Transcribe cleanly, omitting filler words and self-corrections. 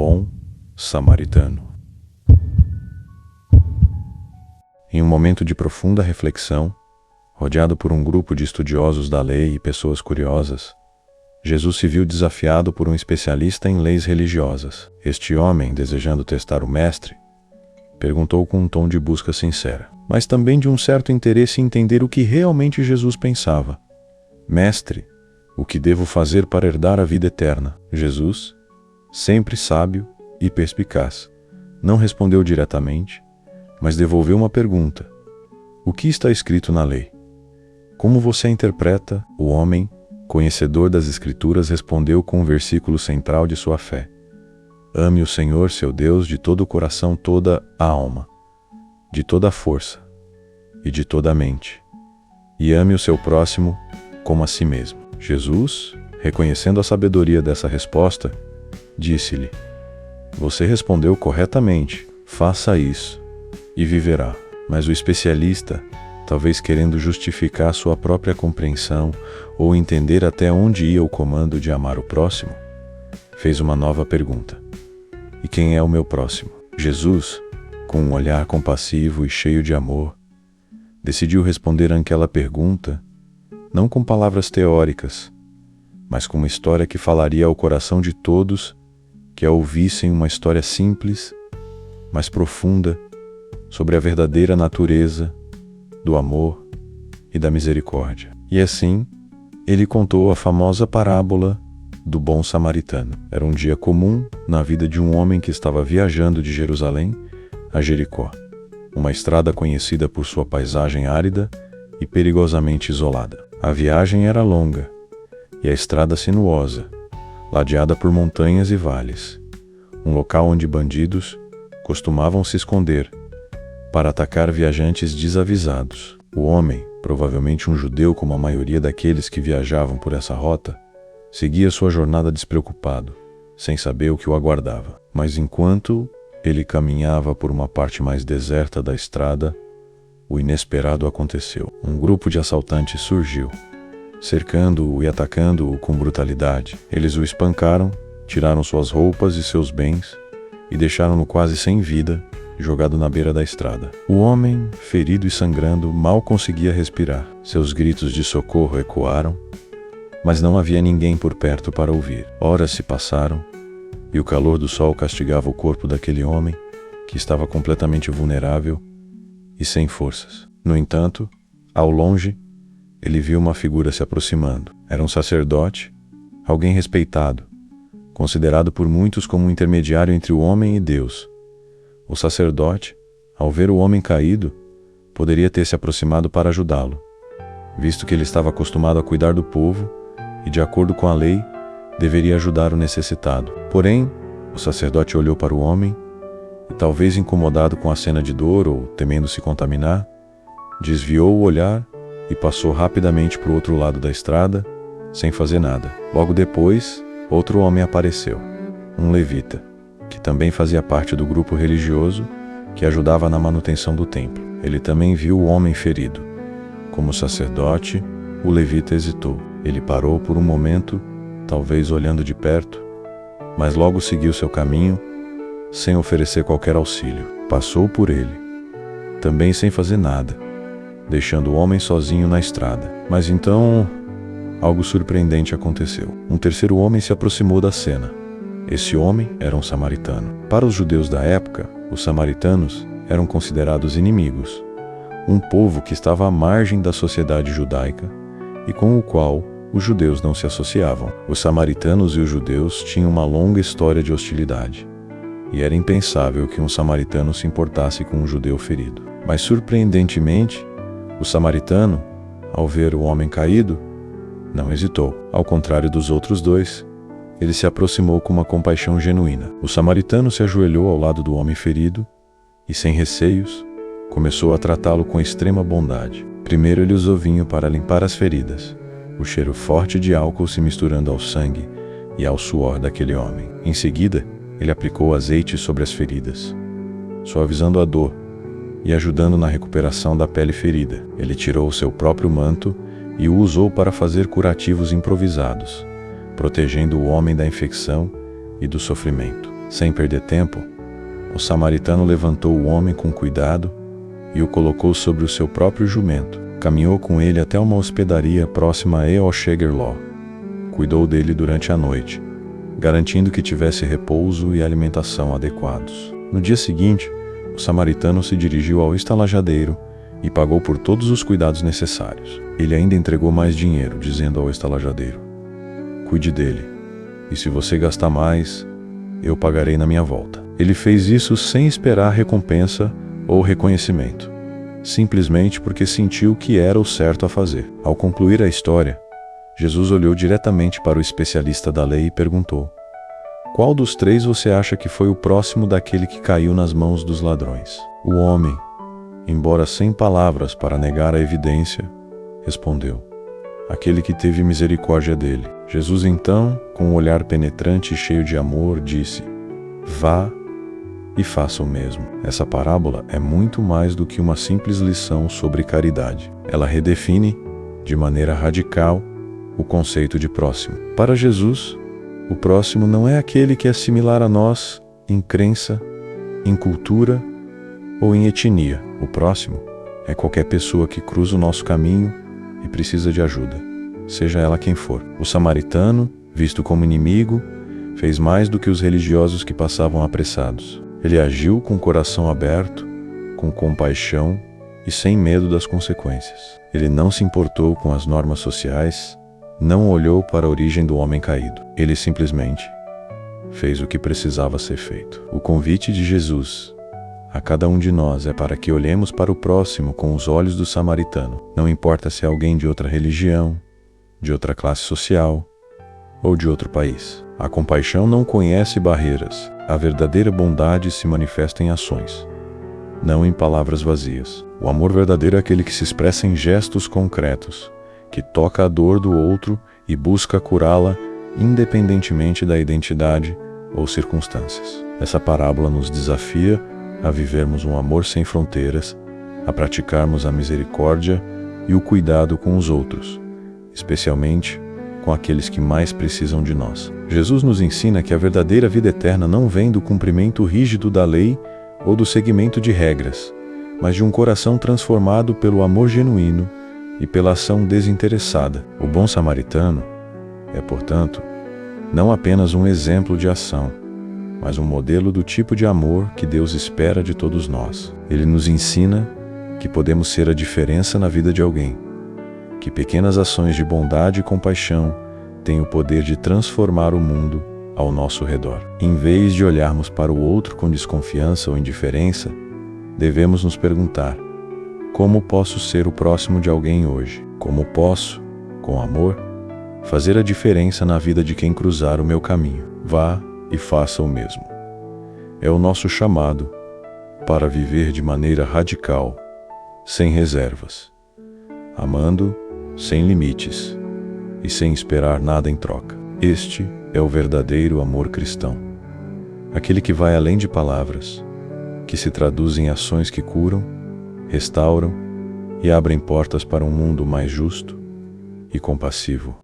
bom samaritano. Em um momento de profunda reflexão, rodeado por um grupo de estudiosos da lei e pessoas curiosas, Jesus se viu desafiado por um especialista em leis religiosas. Este homem, desejando testar o mestre, perguntou com um tom de busca sincera, mas também de um certo interesse em entender o que realmente Jesus pensava. Mestre, o que devo fazer para herdar a vida eterna? Jesus, sempre sábio e perspicaz, não respondeu diretamente, mas devolveu uma pergunta. O que está escrito na lei? Como você a interpreta? O homem, conhecedor das Escrituras, respondeu com o versículo central de sua fé. Ame o Senhor, seu Deus, de todo o coração, toda a alma, de toda a força e de toda a mente. E ame o seu próximo como a si mesmo. Jesus, reconhecendo a sabedoria dessa resposta, disse-lhe: Você respondeu corretamente, faça isso e viverá. Mas o especialista, talvez querendo justificar sua própria compreensão ou entender até onde ia o comando de amar o próximo, fez uma nova pergunta. E quem é o meu próximo? Jesus, com um olhar compassivo e cheio de amor, decidiu responder àquela pergunta, não com palavras teóricas, mas com uma história que falaria ao coração de todos que a ouvissem, uma história simples, mas profunda, sobre a verdadeira natureza do amor e da misericórdia. E assim, ele contou a famosa parábola do bom samaritano. Era um dia comum na vida de um homem que estava viajando de Jerusalém a Jericó, uma estrada conhecida por sua paisagem árida e perigosamente isolada. A viagem era longa e a estrada sinuosa, ladeada por montanhas e vales, um local onde bandidos costumavam se esconder para atacar viajantes desavisados. O homem, provavelmente um judeu como a maioria daqueles que viajavam por essa rota, seguia sua jornada despreocupado, sem saber o que o aguardava. Mas enquanto ele caminhava por uma parte mais deserta da estrada, o inesperado aconteceu. Um grupo de assaltantes surgiu, cercando-o e atacando-o com brutalidade. Eles o espancaram, tiraram suas roupas e seus bens e deixaram-no quase sem vida, jogado na beira da estrada. O homem, ferido e sangrando, mal conseguia respirar. Seus gritos de socorro ecoaram, mas não havia ninguém por perto para ouvir. Horas se passaram, e o calor do sol castigava o corpo daquele homem, que estava completamente vulnerável e sem forças. No entanto, ao longe, ele viu uma figura se aproximando. Era um sacerdote, alguém respeitado, considerado por muitos como um intermediário entre o homem e Deus. O sacerdote, ao ver o homem caído, poderia ter se aproximado para ajudá-lo, visto que ele estava acostumado a cuidar do povo e, de acordo com a lei, deveria ajudar o necessitado. Porém, o sacerdote olhou para o homem e, talvez incomodado com a cena de dor ou temendo se contaminar, desviou o olhar e passou rapidamente para o outro lado da estrada, sem fazer nada. Logo depois, outro homem apareceu, um levita, que também fazia parte do grupo religioso que ajudava na manutenção do templo. Ele também viu o homem ferido. Como sacerdote, o levita hesitou. Ele parou por um momento, talvez olhando de perto, mas logo seguiu seu caminho, sem oferecer qualquer auxílio. Passou por ele, também sem fazer nada, deixando o homem sozinho na estrada. Mas então, algo surpreendente aconteceu. Um terceiro homem se aproximou da cena. Esse homem era um samaritano. Para os judeus da época, os samaritanos eram considerados inimigos, um povo que estava à margem da sociedade judaica e com o qual os judeus não se associavam. Os samaritanos e os judeus tinham uma longa história de hostilidade, e era impensável que um samaritano se importasse com um judeu ferido. Mas, surpreendentemente, o samaritano, ao ver o homem caído, não hesitou. Ao contrário dos outros dois, ele se aproximou com uma compaixão genuína. O samaritano se ajoelhou ao lado do homem ferido e, sem receios, começou a tratá-lo com extrema bondade. Primeiro ele usou vinho para limpar as feridas, o cheiro forte de álcool se misturando ao sangue e ao suor daquele homem. Em seguida, ele aplicou azeite sobre as feridas, suavizando a dor e ajudando na recuperação da pele ferida. Ele tirou o seu próprio manto e o usou para fazer curativos improvisados, protegendo o homem da infecção e do sofrimento. Sem perder tempo, o samaritano levantou o homem com cuidado e o colocou sobre o seu próprio jumento. Caminhou com ele até uma hospedaria próxima a Eoshegerló. Cuidou dele durante a noite, garantindo que tivesse repouso e alimentação adequados. No dia seguinte, o samaritano se dirigiu ao estalajadeiro e pagou por todos os cuidados necessários. Ele ainda entregou mais dinheiro, dizendo ao estalajadeiro: "Cuide dele, e se você gastar mais, eu pagarei na minha volta." Ele fez isso sem esperar recompensa ou reconhecimento, simplesmente porque sentiu que era o certo a fazer. Ao concluir a história, Jesus olhou diretamente para o especialista da lei e perguntou: "Qual dos três você acha que foi o próximo daquele que caiu nas mãos dos ladrões?" O homem, embora sem palavras para negar a evidência, respondeu: "Aquele que teve misericórdia dele." Jesus então, com um olhar penetrante e cheio de amor, disse: "Vá e faça o mesmo." Essa parábola é muito mais do que uma simples lição sobre caridade. Ela redefine, de maneira radical, o conceito de próximo. Para Jesus, o próximo não é aquele que é similar a nós em crença, em cultura ou em etnia. O próximo é qualquer pessoa que cruza o nosso caminho e precisa de ajuda, seja ela quem for. O samaritano, visto como inimigo, fez mais do que os religiosos que passavam apressados. Ele agiu com o coração aberto, com compaixão e sem medo das consequências. Ele não se importou com as normas sociais, não olhou para a origem do homem caído. Ele simplesmente fez o que precisava ser feito. O convite de Jesus a cada um de nós é para que olhemos para o próximo com os olhos do samaritano. Não importa se é alguém de outra religião, de outra classe social ou de outro país. A compaixão não conhece barreiras. A verdadeira bondade se manifesta em ações, não em palavras vazias. O amor verdadeiro é aquele que se expressa em gestos concretos, que toca a dor do outro e busca curá-la independentemente da identidade ou circunstâncias. Essa parábola nos desafia a vivermos um amor sem fronteiras, a praticarmos a misericórdia e o cuidado com os outros, especialmente com aqueles que mais precisam de nós. Jesus nos ensina que a verdadeira vida eterna não vem do cumprimento rígido da lei ou do seguimento de regras, mas de um coração transformado pelo amor genuíno e pela ação desinteressada. O bom samaritano é, portanto, não apenas um exemplo de ação, mas um modelo do tipo de amor que Deus espera de todos nós. Ele nos ensina que podemos ser a diferença na vida de alguém, que pequenas ações de bondade e compaixão têm o poder de transformar o mundo ao nosso redor. Em vez de olharmos para o outro com desconfiança ou indiferença, devemos nos perguntar: como posso ser o próximo de alguém hoje? Como posso, com amor, fazer a diferença na vida de quem cruzar o meu caminho? Vá e faça o mesmo. É o nosso chamado para viver de maneira radical, sem reservas, amando sem limites e sem esperar nada em troca. Este é o verdadeiro amor cristão, aquele que vai além de palavras, que se traduz em ações que curam, restauram e abrem portas para um mundo mais justo e compassivo.